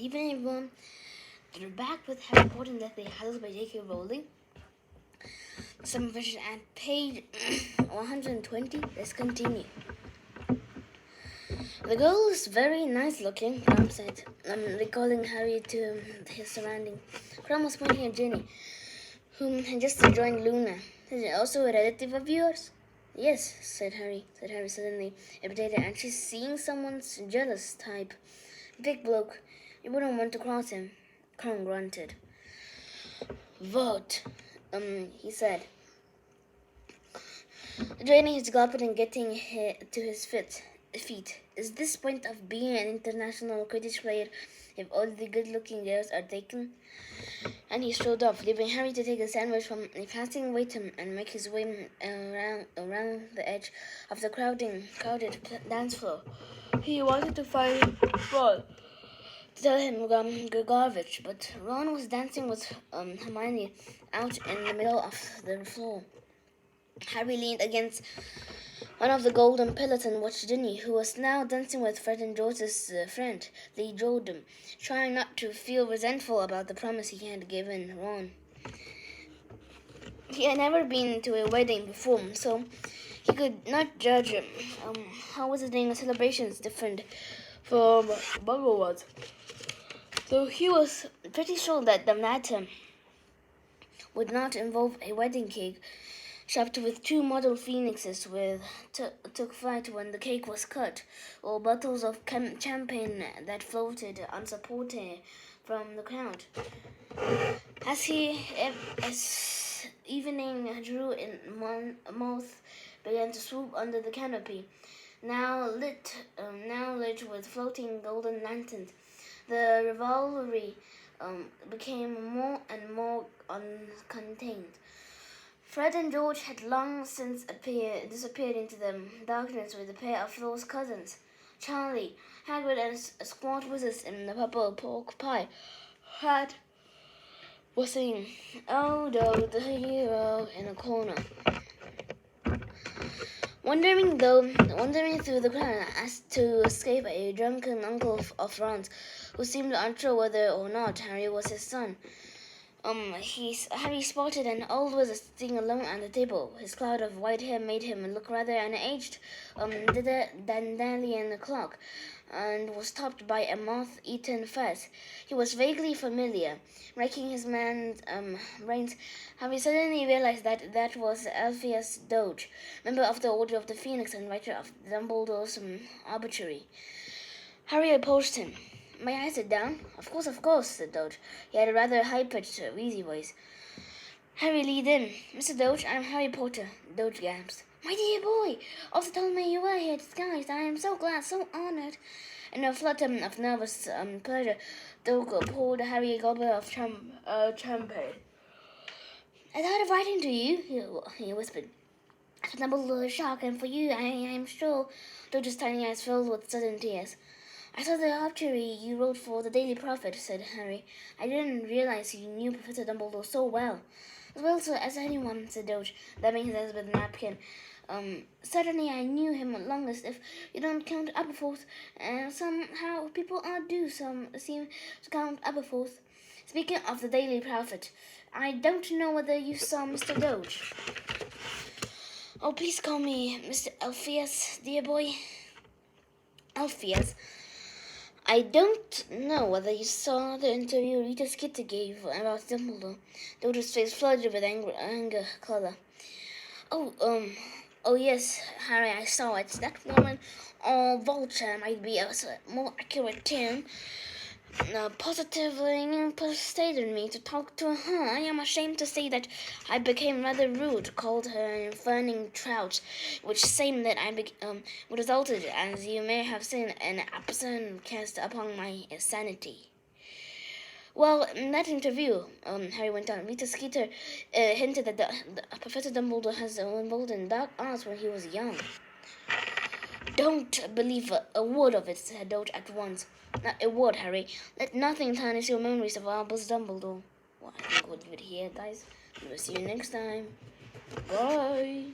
evening, everyone. We're back with Harry Potter and Deathly Hallows by J.K. Rowling. Some version at page 120. Let's continue. The girl is very nice looking, Crum said, recalling Harry to his surrounding. Crum was pointing at Ginny, whom had just joined Luna. Is it also a relative of yours? Yes, said Harry suddenly irritated, and she's seeing someone's jealous type. Big bloke. You wouldn't want to cross him. Crum grunted. What? He said, draining his gulpet and getting to his feet. Is this point of being an international Quidditch player if all the good-looking girls are taken? And he strode off, leaving Harry to take a sandwich from a passing waiter and make his way around the edge of the crowded dance floor. He wanted to find Ron to tell him garbage, but Ron was dancing with Hermione out in the middle of the floor. Harry leaned against one of the golden pillars and watched Ginny, who was now dancing with Fred and George's friend, Lee Jordan, trying not to feel resentful about the promise he had given Ron. He had never been to a wedding before, so he could not judge how visiting celebrations different from Muggle ones. So he was pretty sure that the matter would not involve a wedding cake shaped with two model phoenixes took flight when the cake was cut, or bottles of champagne that floated unsupported from the crowd. As evening drew in, moths began to swoop under the canopy, now lit with floating golden lanterns. The revelry became more and more uncontained. Fred and George had long since disappeared into the darkness with a pair of those cousins, Charlie, Hagrid, and squad wizards in the purple pork pie. Fred was singing, "Oh, Doe, the hero," in a corner. Wandering through the crowd as to escape a drunken uncle of Ron's, who seemed unsure whether or not Harry was his son. Harry spotted an old wizard sitting alone at the table. His cloud of white hair made him look rather an aged dandelion clock, and was topped by a moth-eaten fez. He was vaguely familiar. Raking his brains, Harry suddenly realized that was Alpheus Doge, member of the Order of the Phoenix and writer of Dumbledore's obituary. Harry approached him. "May I sit down?" Of course, said Doge. He had a rather high-pitched, wheezy voice. Harry leaned in. "Mr. Doge, I'm Harry Potter," Doge gasped. "My dear boy! Arthur told me you were here disguised. I am so glad, so honored." In a flutter of nervous pleasure, Doge poured Harry a goblet of champagne. "I thought of writing to you," he whispered. "For Dumbledore's shock, and for you, I am sure." Doge's tiny eyes filled with sudden tears. "I saw the obituary you wrote for the Daily Prophet," said Harry. "I didn't realize you knew Professor Dumbledore so well." "As well as anyone," said Doge, dabbing his eyes with a napkin. Certainly I knew him longest, if you don't count Aberforth. Somehow people do seem to count Aberforth. Speaking of the Daily Prophet, I don't know whether you saw Mr. Doge." "Oh, please call me Mr. Alpheus, dear boy." "Alpheus. I don't know whether you saw the interview Rita Skeeter gave about Dumbledore." Doge's face flooded with anger color. Oh yes, Harry, I saw it. That woman, or vulture, might be a more accurate term, positively persuaded me to talk to her. I am ashamed to say that I became rather rude, called her an inferning trout, which same that resulted, as you may have seen, an absurd cast upon my sanity. "Well, in that interview," Harry went on, "Rita Skeeter hinted that Professor Dumbledore has involved in dark arts when he was young." "Don't believe a word of it," said Doge at once. "Not a word, Harry. Let nothing tarnish your memories of Albus Dumbledore." Well, I think we'll leave it here, guys. We'll see you next time. Bye.